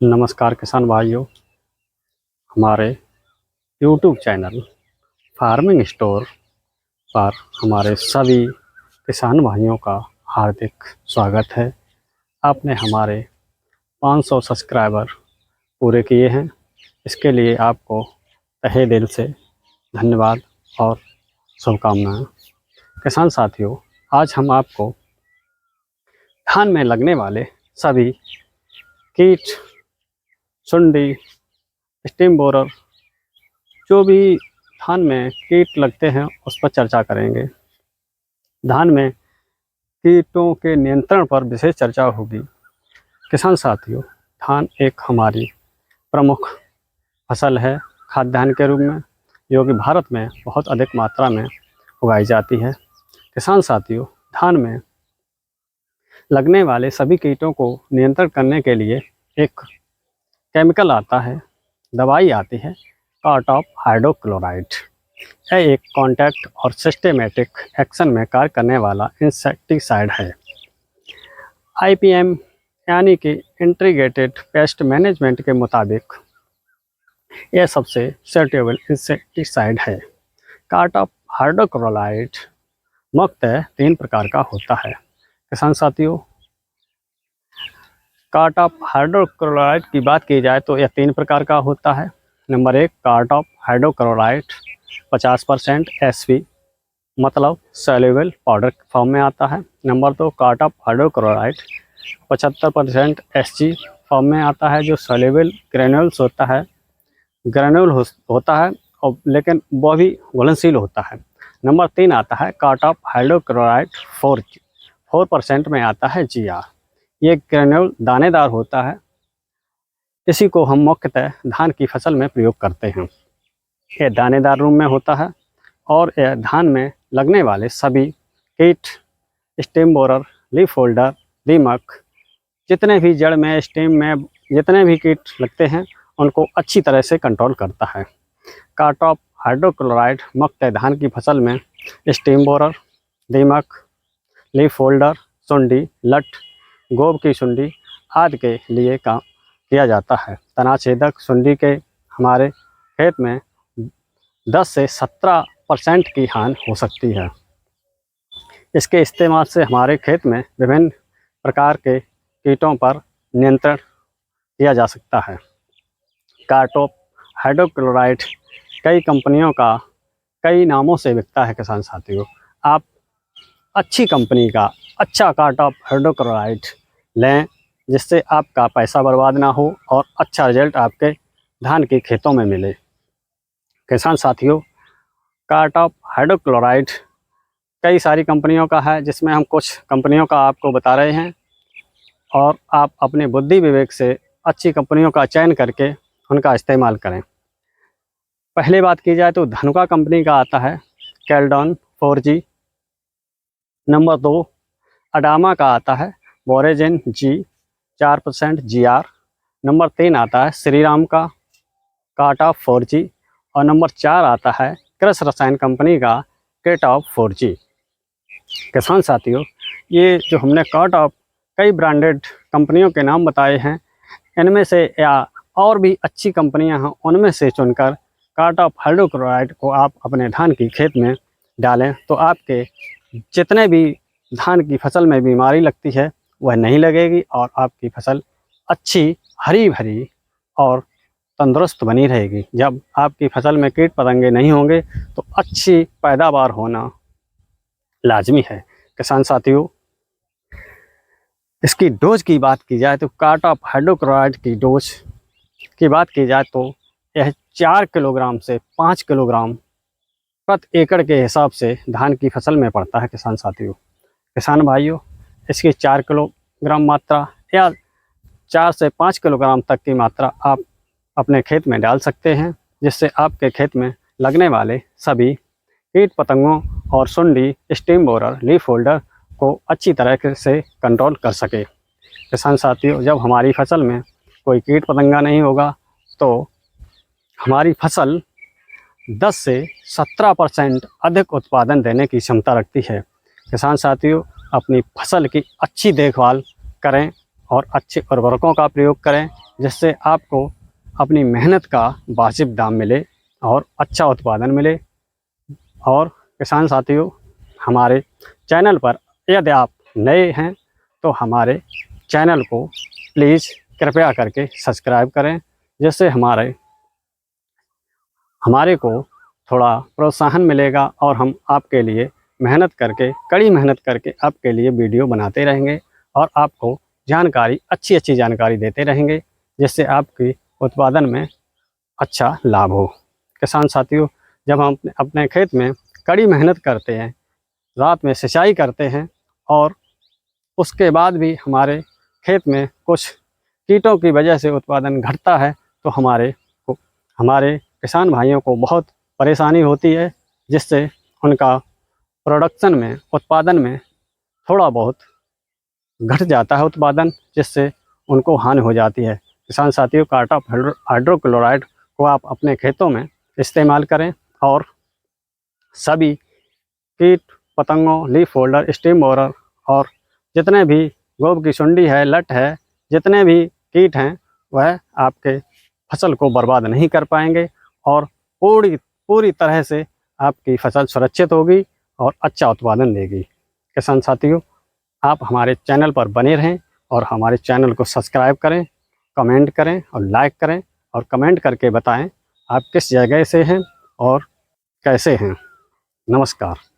नमस्कार किसान भाइयों, हमारे YouTube चैनल फार्मिंग स्टोर पर हमारे सभी किसान भाइयों का हार्दिक स्वागत है। आपने हमारे 500 सब्सक्राइबर पूरे किए हैं, इसके लिए आपको तहे दिल से धन्यवाद और शुभकामनाएं। किसान साथियों, आज हम आपको धान में लगने वाले सभी कीट, सुंडी, स्टेम बोरर, जो भी धान में कीट लगते हैं उस पर चर्चा करेंगे। धान में कीटों के नियंत्रण पर विशेष चर्चा होगी। किसान साथियों, धान एक हमारी प्रमुख फसल है खाद्यान्न के रूप में, जो कि भारत में बहुत अधिक मात्रा में उगाई जाती है। किसान साथियों, धान में लगने वाले सभी कीटों को नियंत्रण करने के लिए एक केमिकल आता है, दवाई आती है, कार्टॉप हाइड्रोक्लोराइड। यह एक कॉन्टैक्ट और सिस्टेमेटिक एक्शन में कार्य करने वाला इंसेक्टिसाइड है। IPM यानी कि इंटीग्रेटेड पेस्ट मैनेजमेंट के मुताबिक यह सबसे सूटेबल इंसेक्टिसाइड है। कार्टॉप हाइड्रोक्लोराइड मुख्यतः 3 प्रकार का होता है। किसान साथियों, कार्टॉप हाइड्रोक्लोराइड की बात की जाए तो यह 3 प्रकार का होता है। नंबर 1, कार्टॉप हाइड्रोक्लोराइड 50% SV, मतलब सॉल्युबल पाउडर फॉर्म में आता है। नंबर 2, कार्टॉप हाइड्रोक्लोराइड 75% SG फॉर्म में आता है, जो सॉल्युबल ग्रेन्यूल्स होता है, होता है और लेकिन वह भी घुलनशील होता है। नंबर 3 आता है कार्टॉप हाइड्रोक्लोराइड 4% में आता है GR। ये ग्रेन्यूल दानेदार होता है, इसी को हम मुख्यतः धान की फसल में प्रयोग करते हैं। यह दानेदार रूप में होता है और यह धान में लगने वाले सभी कीट, स्टेम बोरर, लीफ होल्डर, दीमक, जितने भी जड़ में, स्टेम में जितने भी कीट लगते हैं उनको अच्छी तरह से कंट्रोल करता है। कार्टॉप हाइड्रोक्लोराइड मुख्यतः धान की फसल में स्टेम बोरर, दीमक, लीफ होल्डर, सुंडी, लट, गोब की सुंडी आदि के लिए काम किया जाता है। तनाछेदक सुंडी के हमारे खेत में 10 से 17% की हानि हो सकती है। इसके इस्तेमाल से हमारे खेत में विभिन्न प्रकार के कीटों पर नियंत्रण किया जा सकता है। कार्टॉप हाइड्रोक्लोराइड कई कंपनियों का कई नामों से बिकता है। किसान साथियों, आप अच्छी कंपनी का अच्छा कार्टॉप हाइड्रोक्लोराइड लें, जिससे आपका पैसा बर्बाद ना हो और अच्छा रिजल्ट आपके धान के खेतों में मिले। किसान साथियों, कार्टॉप हाइड्रोक्लोराइड कई सारी कंपनियों का है, जिसमें हम कुछ कंपनियों का आपको बता रहे हैं और आप अपने बुद्धि विवेक से अच्छी कंपनियों का चयन करके उनका इस्तेमाल करें। पहले बात की जाए तो धनुका कंपनी का आता है केल्डॉन 4G। नंबर 2, अडामा का आता है बोरेजिन G 4% GR। नंबर 3 आता है श्रीराम का कार्टॉप 4G और नंबर 4 आता है कृषि रसायन कंपनी का केटॉप 4G। किसान साथियों, ये जो हमने कार्टॉप कई ब्रांडेड कंपनियों के नाम बताए हैं, इनमें से या और भी अच्छी कंपनियां हैं, उनमें से चुनकर कार्टॉप हाइड्रोक्लोराइड को आप अपने धान की खेत में डालें तो आपके जितने भी धान की फसल में बीमारी लगती है वह नहीं लगेगी और आपकी फसल अच्छी, हरी भरी और तंदुरुस्त बनी रहेगी। जब आपकी फसल में कीट पतंगे नहीं होंगे तो अच्छी पैदावार होना लाजमी है। किसान साथियों, इसकी डोज की बात की जाए तो कार्टॉप हाइड्रोक्लोराइड की डोज की बात की जाए तो यह 4 किलोग्राम से 5 किलोग्राम प्रति एकड़ के हिसाब से धान की फसल में पड़ता है। किसान साथियों, किसान भाइयों, इसकी 4 किलोग्राम मात्रा या 4 से 5 किलोग्राम तक की मात्रा आप अपने खेत में डाल सकते हैं, जिससे आपके खेत में लगने वाले सभी कीट पतंगों और सुंडी, स्टेम बोरर, लीफ होल्डर को अच्छी तरह से कंट्रोल कर सके। किसान साथियों, जब हमारी फसल में कोई कीट पतंगा नहीं होगा तो हमारी फसल 10 से 17% अधिक उत्पादन देने की क्षमता रखती है। किसान साथियों, अपनी फसल की अच्छी देखभाल करें और अच्छे उर्वरकों का प्रयोग करें, जिससे आपको अपनी मेहनत का वाजिब दाम मिले और अच्छा उत्पादन मिले। और किसान साथियों, हमारे चैनल पर यदि आप नए हैं तो हमारे चैनल को प्लीज़ कृपया करके सब्सक्राइब करें, जिससे हमारे को थोड़ा प्रोत्साहन मिलेगा और हम आपके लिए कड़ी मेहनत करके आपके लिए वीडियो बनाते रहेंगे और आपको अच्छी जानकारी देते रहेंगे, जिससे आपकी उत्पादन में अच्छा लाभ हो। किसान साथियों, जब हम अपने खेत में कड़ी मेहनत करते हैं, रात में सिंचाई करते हैं और उसके बाद भी हमारे खेत में कुछ कीटों की वजह से उत्पादन घटता है, तो हमारे किसान भाइयों को बहुत परेशानी होती है, जिससे उनका उत्पादन में थोड़ा बहुत घट जाता है उत्पादन, जिससे उनको हानि हो जाती है। किसान साथियों, कार्टॉप हाइड्रोक्लोराइड को आप अपने खेतों में इस्तेमाल करें और सभी कीट पतंगों, लीफ फोल्डर, स्टेम बोरर और जितने भी गोब की सुंडी है, लट है, जितने भी कीट हैं, वह आपके फसल को बर्बाद नहीं कर पाएंगे और पूरी तरह से आपकी फसल सुरक्षित होगी और अच्छा उत्पादन देगी। किसान साथियों, आप हमारे चैनल पर बने रहें और हमारे चैनल को सब्सक्राइब करें, कमेंट करें और लाइक करें और कमेंट करके बताएं आप किस जगह से हैं और कैसे हैं। नमस्कार।